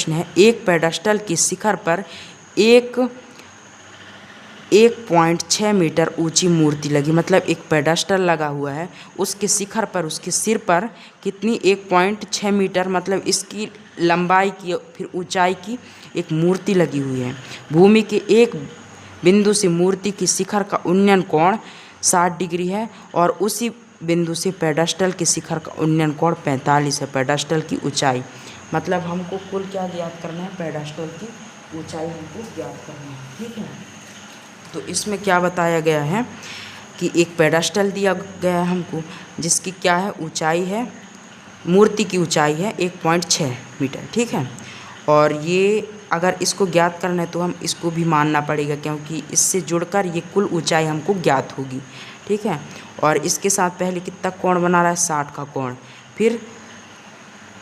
प्रश्न है, एक पेडस्टल की शिखर पर एक 1.6 मीटर ऊंची मूर्ति लगी। मतलब एक पेडस्टल लगा हुआ है, उसके शिखर पर, उसके सिर पर कितनी 1.6 मीटर मतलब इसकी लंबाई की फिर ऊंचाई की एक मूर्ति लगी हुई है। भूमि के एक बिंदु से मूर्ति की शिखर का उन्नयन कोण 60 डिग्री है और उसी बिंदु से पेडस्टल के शिखर का उन्नयन कोण 45 है। पेडस्टल की ऊंचाई मतलब हमको कुल क्या ज्ञात करना है, पेडस्टल की ऊंचाई हमको ज्ञात करना है। ठीक है, तो इसमें क्या बताया गया है कि एक पेडस्टल दिया गया है हमको, जिसकी क्या है ऊंचाई है, मूर्ति की ऊंचाई है 1.6 मीटर। ठीक है, और ये अगर इसको ज्ञात करना है तो हम इसको भी मानना पड़ेगा, क्योंकि इससे जुड़कर ये कुल ऊंचाई हमको ज्ञात होगी। ठीक है, और इसके साथ पहले कितना कोण बना रहा है, 60 का कोण, फिर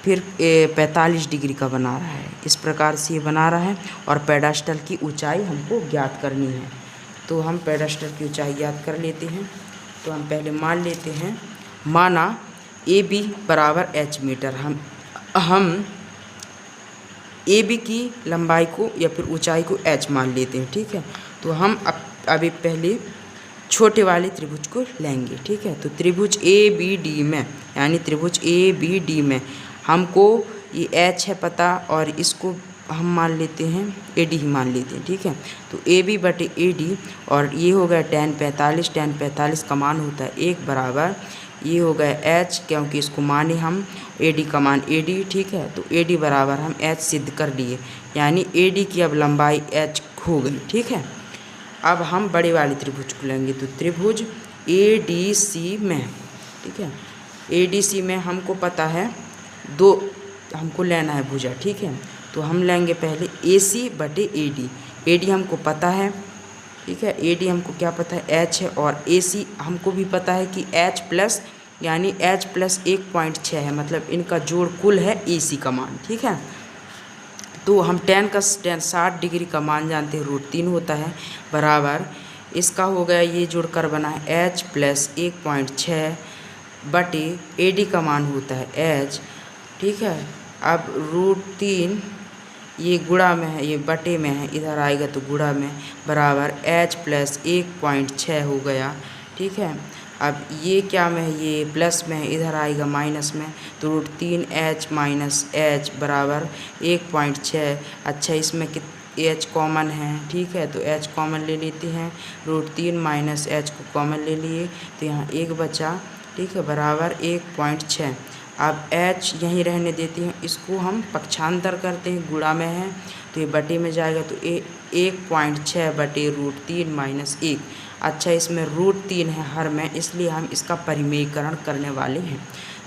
45 डिग्री का बना रहा है। इस प्रकार से ये बना रहा है और पेडस्टल की ऊंचाई हमको ज्ञात करनी है। तो हम पेडस्टल की ऊंचाई ज्ञात कर लेते हैं। तो हम पहले मान लेते हैं, माना AB बराबर h मीटर। हम AB की लंबाई को या फिर ऊंचाई को h मान लेते हैं। ठीक है, तो हम अभी पहले छोटे वाले त्रिभुज को लेंगे। ठीक है, तो त्रिभुज ABD में, यानी त्रिभुज ABD में हमको ये h है पता और इसको हम मान लेते हैं AD ही मान लेते हैं। ठीक है, तो AB बटे AD और ये हो गया tan 45। tan 45 का मान होता है 1 बराबर, ये हो गया h, क्योंकि इसको माने हम AD का मान AD। ठीक है, तो AD बराबर हम h सिद्ध कर लिए, यानी AD की अब लंबाई h हो गई। ठीक है, अब हम बड़े वाले त्रिभुज को लेंगे। तो त्रिभुज ADC में, ठीक है, ADC में हमको पता है दो हमको लेना है भुजा। ठीक है, तो हम लेंगे पहले AC बटे AD। AD हमको पता है, ठीक है, AD हमको क्या पता है, h है, और AC हमको भी पता है कि h प्लस, यानी h प्लस 1.6 है, मतलब इनका जोड़ कुल है AC का मान। ठीक है, तो हम tan 60 डिग्री का मान जानते हैं, √3 होता है, बराबर इसका हो गया, ये जुड़कर बना है h प्लस 1.6 बटे AD का मान होता है h। ठीक है, अब √3 ये गुणा में है, ये बटे में है, इधर आएगा तो गुणा में, बराबर h प्लस 1.6 हो गया। ठीक है, अब ये क्या में है, ये प्लस में है, इधर आएगा माइनस में, तो √3h माइनस h बराबर 1.6। अच्छा, इसमें h कॉमन है। ठीक है, तो h कॉमन ले लेते हैं, √3 माइनस h को कॉमन ले लिए, तो यहाँ 1 बचा। ठीक है, बराबर 1.6। अब h यहीं रहने देते हैं, इसको हम पक्षांतर करते हैं, गुणा में है तो ये बटे में जाएगा, तो 1.6 बटे √3 माइनस 1। अच्छा, इसमें √3 है हर में, इसलिए हम इसका परिमेयकरण करने वाले हैं।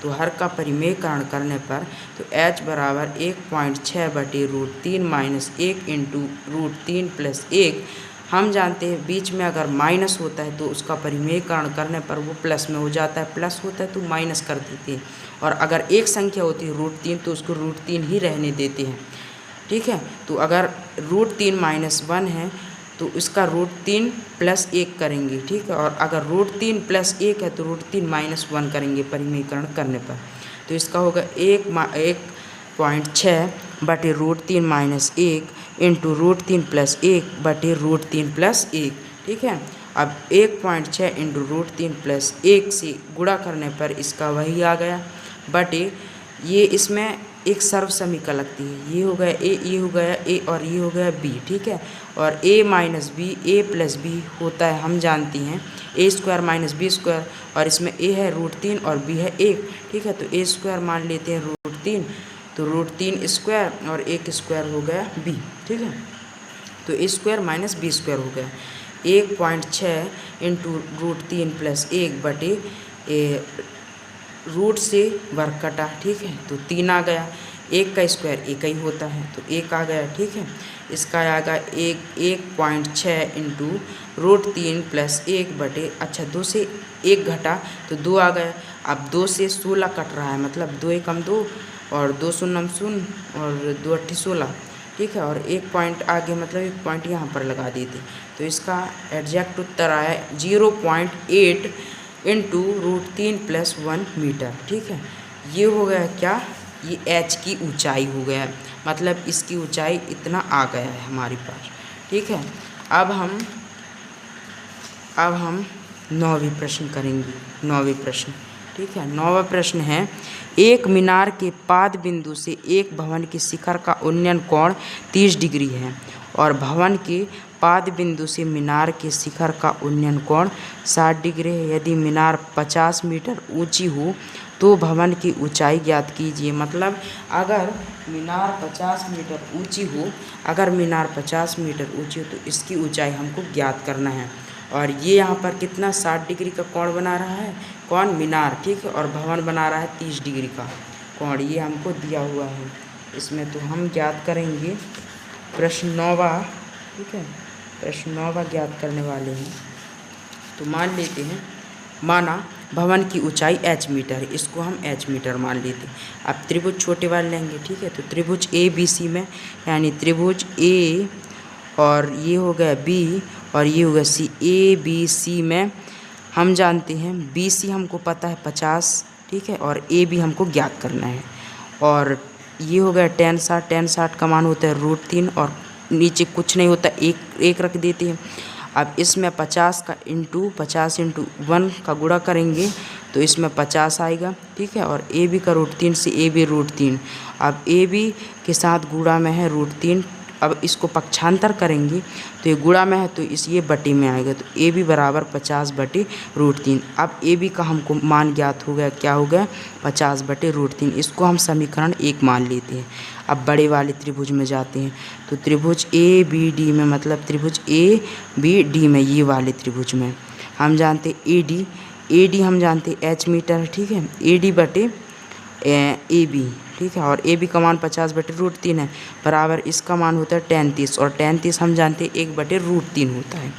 तो हर का परिमेयकरण करने पर तो h बराबर 1.6 बटे √3 माइनस 1 इंटू √3 प्लस 1। हम जानते हैं बीच में अगर माइनस होता है तो उसका परिमेयकरण करने पर वो प्लस में हो जाता है, प्लस होता है तो माइनस कर देते हैं, और अगर एक संख्या होती है √3 तो उसको √3 ही रहने देते हैं। ठीक है, तो अगर √3 माइनस 1 है तो इसका √3 प्लस 1 करेंगे। ठीक है, और अगर √3 प्लस 1 है तो √3 माइनस 1 करेंगे परिमेयकरण करने पर, तो इसका होगा 1.6 बटे √3 माइनस 1 इंटू √3 प्लस 1 बटे √3 प्लस 1। ठीक है, अब 1.6 इंटू √3 प्लस 1 से गुणा करने पर इसका वही आ गया, बटे ये इसमें एक सर्व समीकरण लगती है, ये हो गया a, ये हो गया a और ये हो गया b। ठीक है, और a minus b a plus b होता है, हम जानती हैं a² माइनस b², और इसमें a है √3 और b है 1। ठीक है, तो a² मान लेते हैं √3, तो √3² और 1² हो गया b। ठीक है, तो a² माइनस b² हो गया 1.6 इंटू √3 प्लस 1 बटे रूट से वर्ग कटा। ठीक है, तो 3 आ गया, 1 का स्क्वायर 1 ही होता है, तो 1 आ गया। ठीक है, इसका आएगा 1.6 इंटू √3 प्लस 1 बटे, अच्छा 2 से 1 घटा तो 2 आ गया। अब 2 से 16 कट रहा है, मतलब 2 एकम 2 और 2 शून्यम 0 और 2 अट्ठी 16। ठीक है, और 1 पॉइंट आगे, मतलब 1 पॉइंट यहाँ पर लगा देते, तो इसका एग्जैक्ट उत्तर आया 0.8 इंटू √3 प्लस 1 मीटर। ठीक है, ये हो गया क्या, ये एच की ऊंचाई हो गया है, मतलब इसकी ऊंचाई इतना आ गया है हमारे पास। ठीक है, अब हम 9वीं प्रश्न करेंगे। 9वीं प्रश्न, ठीक है। 9वां प्रश्न है, एक मीनार के पाद बिंदु से एक भवन के शिखर का उन्नयन कोण 30 डिग्री है और भवन के पाद बिंदु से मीनार के शिखर का उन्नयन कोण 60 डिग्री है। यदि मीनार 50 मीटर ऊंची हो तो भवन की ऊंचाई ज्ञात कीजिए। मतलब अगर मीनार 50 मीटर ऊंची हो, अगर मीनार 50 मीटर ऊंची हो तो इसकी ऊंचाई हमको ज्ञात करना है। और ये यहाँ पर कितना 60 डिग्री का कोण बना रहा है, कौन, मीनार, ठीक है। और भवन बना रहा है 30 डिग्री का कोण, ये हमको दिया हुआ है इसमें। तो हम ज्ञात करेंगे प्रश्न 9वां, ठीक है। प्रश्न 9वां ज्ञात करने वाले हैं। तो मान लेते हैं, माना भवन की ऊंचाई h मीटर है, इसको हम h मीटर मान लेते हैं। अब त्रिभुज छोटे वाले लेंगे, ठीक है। तो त्रिभुज ABC में, यानी त्रिभुज A और ये हो गया B और ये हो गया C, ABC में हम जानते हैं BC हमको पता है 50, ठीक है, और AB हमको ज्ञात करना है। और ये हो गया tan 60, tan 60 का मान होता है √3 और नीचे कुछ नहीं होता, एक रख देते हैं। अब इसमें 50 का × 1 का गुणा करेंगे तो इसमें 50 आएगा, ठीक है। और AB का √3 से AB √3, अब AB के साथ गुणा में है √3। अब इसको पक्षांतर करेंगे तो ये गुणा में है तो ये बटे में आएगा, तो AB बराबर 50/√3। अब AB का हमको मान ज्ञात हो गया, क्या हो गया, 50/√3। इसको हम समीकरण 1 मान लेते हैं। अब बड़े वाले त्रिभुज में जाते हैं, तो त्रिभुज ABD में, मतलब त्रिभुज ABD में, ये वाले त्रिभुज में हम जानते AD हम जानते h मीटर है, ठीक है। AD/AB, ठीक है। और AB का मान 50/√3 है, बराबर इसका मान होता है tan 30, और tan 30 हम जानते हैं 1/√3 होता है।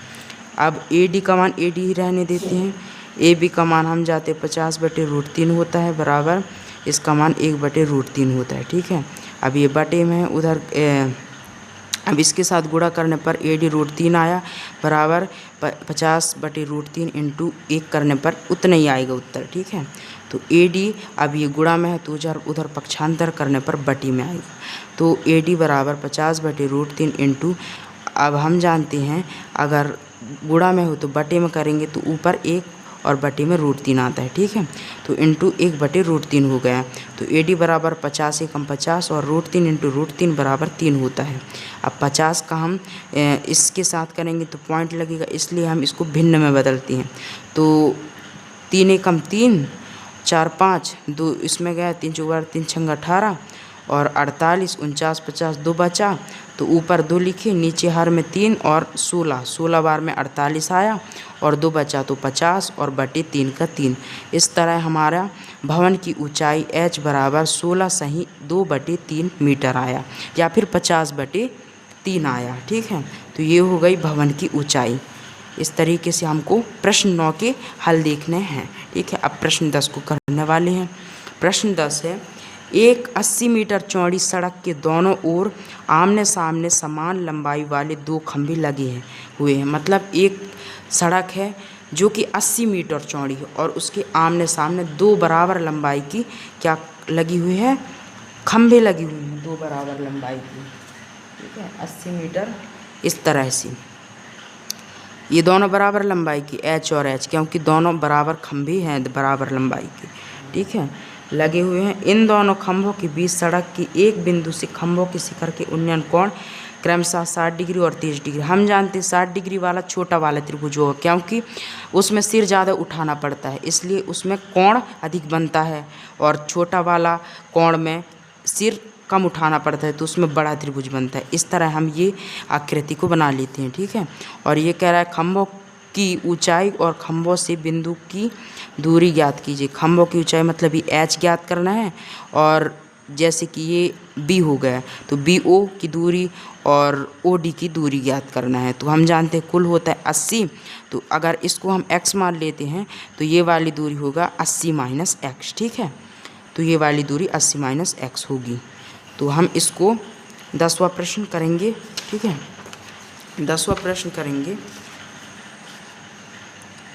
अब AD का मान AD ही रहने देते हैं। AB का मान हम जानते हैं 50/√3 होता है, बराबर इसका मान 1/√3 होता है, ठीक है। अब ये बटे में उधर अब इसके साथ गुणा करने पर AD √3 आया, बराबर 50/√3 × 1 करने पर उतना ही आएगा उत्तर, ठीक है। तो AD अब ये गुणा में है तो उधर पक्षांतर करने पर बटी में आएगा, तो AD बराबर 50/√3 × अब हम जानते हैं अगर गुणा में हो तो बटे में करेंगे तो ऊपर 1 और बटे में √3 आता है, ठीक है। तो × 1/√3 हो गया, तो AD बराबर 50 × 50 और √3 × √3 बराबर 3 होता है। अब 50 का हम इसके साथ करेंगे तो पॉइंट लगेगा, इसलिए हम इसको भिन्न में बदलते हैं। तो 3 × 3 4 5 2 इसमें गया, 3 × 3 × 18 और 48 49 50 2 बचा, तो ऊपर 2 लिखे, नीचे हर में 3 और 16 बार में 48 आया और 2 बचा तो 50 और बटे 3 का 3। इस तरह हमारा भवन की ऊंचाई h बराबर 16 सही 2/3 मीटर आया, या फिर 50/3 आया, ठीक है। तो ये हो गई भवन की ऊंचाई। इस तरीके से हमको प्रश्न 9 के हल देखने हैं, ठीक है। अब प्रश्न 10 को करने वाले हैं। प्रश्न 10 है, एक 80 मीटर चौड़ी सड़क के दोनों ओर आमने सामने समान लंबाई वाले 2 खंभे लगे हुए हैं। मतलब एक सड़क है जो कि 80 मीटर चौड़ी है और उसके आमने सामने 2 बराबर लंबाई की क्या लगी हुई है, खंभे लगी हुई हैं 2 बराबर लंबाई की, ठीक है। 80 मीटर इस तरह से ये दोनों बराबर लंबाई की h और h, क्योंकि दोनों बराबर खंभे हैं बराबर लंबाई की, ठीक है, लगे हुए हैं। इन दोनों खंभों के बीच सड़क की एक बिंदु से खंभों के शिखर के उन्नयन कोण क्रमशः 60 डिग्री और 30 डिग्री। हम जानते हैं 60 डिग्री वाला छोटा वाला त्रिभुज होगा, क्योंकि उसमें सिर ज़्यादा उठाना पड़ता है, इसलिए उसमें कोण अधिक बनता है, और छोटा वाला कोण में सिर कम उठाना पड़ता है तो उसमें बड़ा त्रिभुज बनता है। इस तरह हम ये आकृति को बना लेते हैं, ठीक है। और ये कह रहा है खंभों की ऊंचाई और खंभों से बिंदु की दूरी ज्ञात कीजिए। खंभों की ऊंचाई मतलब ये h ज्ञात करना है, और जैसे कि ये B हो गया तो BO की दूरी और OD की दूरी ज्ञात करना है। तो हम जानते हैं कुल होता है 80, तो अगर इसको हम x मान लेते हैं तो ये वाली दूरी होगा 80 - x, ठीक है। तो ये वाली दूरी 80 - x होगी। तो हम इसको 10वां प्रश्न करेंगे, ठीक है। 10वां प्रश्न करेंगे।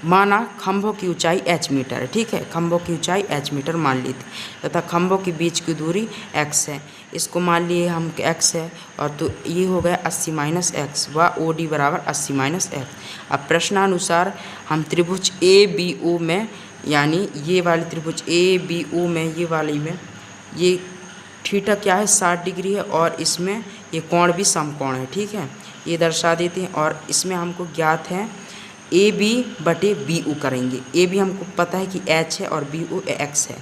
माना खंभों की ऊंचाई h मीटर है, ठीक है, खंभों की ऊंचाई h मीटर मान ली थी तथा खंभों के बीच की दूरी x है। इसको मान लिए हम x है, और तो ये हो गया 80 माइनस एक्स व OD बराबर 80 माइनस एक्स। अब प्रश्नानुसार हम त्रिभुज ABO में, यानी ये वाली त्रिभुज ABO में, ये वाली में ये थीटा क्या है 60 डिग्री है, और इसमें ये कोण भी समकोण है, ठीक है, ये दर्शा देते हैं। और इसमें हमको ज्ञात है AB बटे BO करेंगे। AB हमको पता है कि H है और BO X है।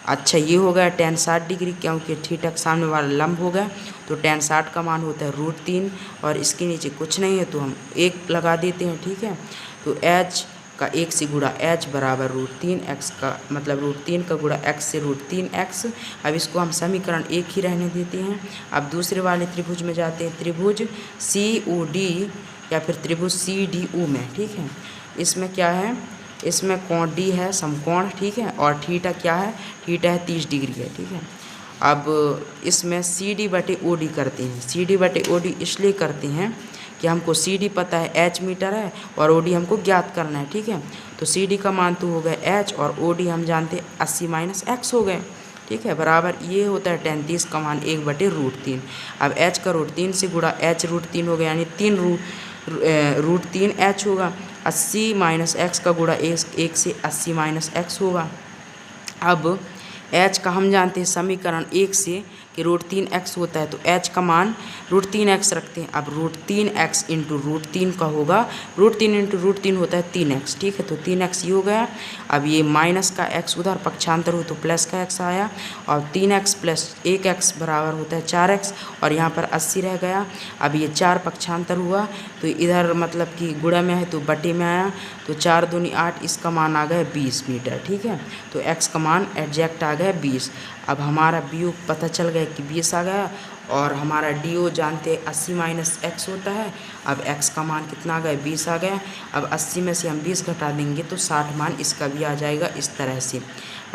अच्छा, ये हो गया tan 60 डिग्री, क्योंकि थीटा के सामने वाला लंब हो गया, तो tan 60 का मान होता है √3, और इसके नीचे कुछ नहीं है तो हम 1 लगा देते हैं, ठीक है। तो H का 1 से गुणा H बराबर √3, X का मतलब √3 का गुणा X से √3X। अब इसको हम समीकरण 1 ही रहने देते हैं। अब दूसरे वाले त्रिभुज में जाते हैं, त्रिभुज COD या फिर त्रिभुज CDO में, ठीक है। इसमें क्या है, इसमें कोण D है समकोण, ठीक है, और थीटा क्या है, थीटा है 30 डिग्री है, ठीक है। अब इसमें CD बटे OD करते हैं। CD बटे OD इसलिए करते हैं कि हमको CD पता है h मीटर है और OD हमको ज्ञात करना है, ठीक है। तो CD का मान तो हो गया h, और OD हम जानते हैं 80 माइनस एक्स हो गए, ठीक है, बराबर ये होता है tan 30 का मान 1 बटे √3। अब h का √3 से गुणा h √3 हो गया, यानी 3 √3h होगा। 80 माइनस एक्स का गुणा 1 से 80 माइनस एक्स होगा। अब h का हम जानते हैं समीकरण 1 से कि √3x होता है, तो h का मान √3x रखते हैं। अब √3x इंटू √3 का होगा, √3 इंटू √3 होता है 3x, ठीक है, तो 3x ये हो गया। अब ये माइनस का x उधर पक्षांतर हो तो प्लस का x आया, और 3x प्लस 1x बराबर होता है 4x, और यहाँ पर 80 रह गया। अब ये 4 पक्षांतर हुआ तो इधर मतलब कि गुणा में है तो बटे में आया, तो 4 दूनी 8, इसका मान आ गया 20 मीटर, ठीक है। तो x का मान एग्जैक्ट आ गया 20। अब हमारा BO पता चल गया कि 20 आ गया, और हमारा DO जानते हैं 80 माइनस एक्स होता है। अब x का मान कितना आ गया, 20 आ गया। अब 80 में से हम 20 घटा देंगे तो 60 मान इसका भी आ जाएगा, इस तरह से।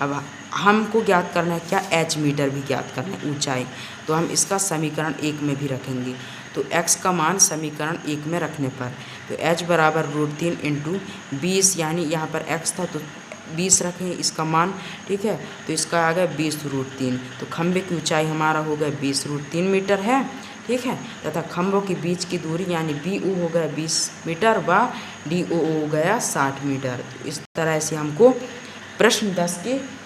अब हमको ज्ञात करना है क्या, h मीटर भी ज्ञात करना है ऊंचाई, तो हम इसका समीकरण 1 में भी रखेंगे। तो x का मान समीकरण 1 में रखने पर तो h बराबर √3 इंटू 20, यानी यहाँ पर x था तो 20 रखें इसका मान, ठीक है, तो इसका आ गया 20 √3। तो खंभे की ऊंचाई हमारा हो गया 20 √3 मीटर है, ठीक है, तथा खंभों के बीच की दूरी यानी BO हो गया 20 मीटर व DO हो गया 60 मीटर। तो इस तरह से हमको प्रश्न 10 के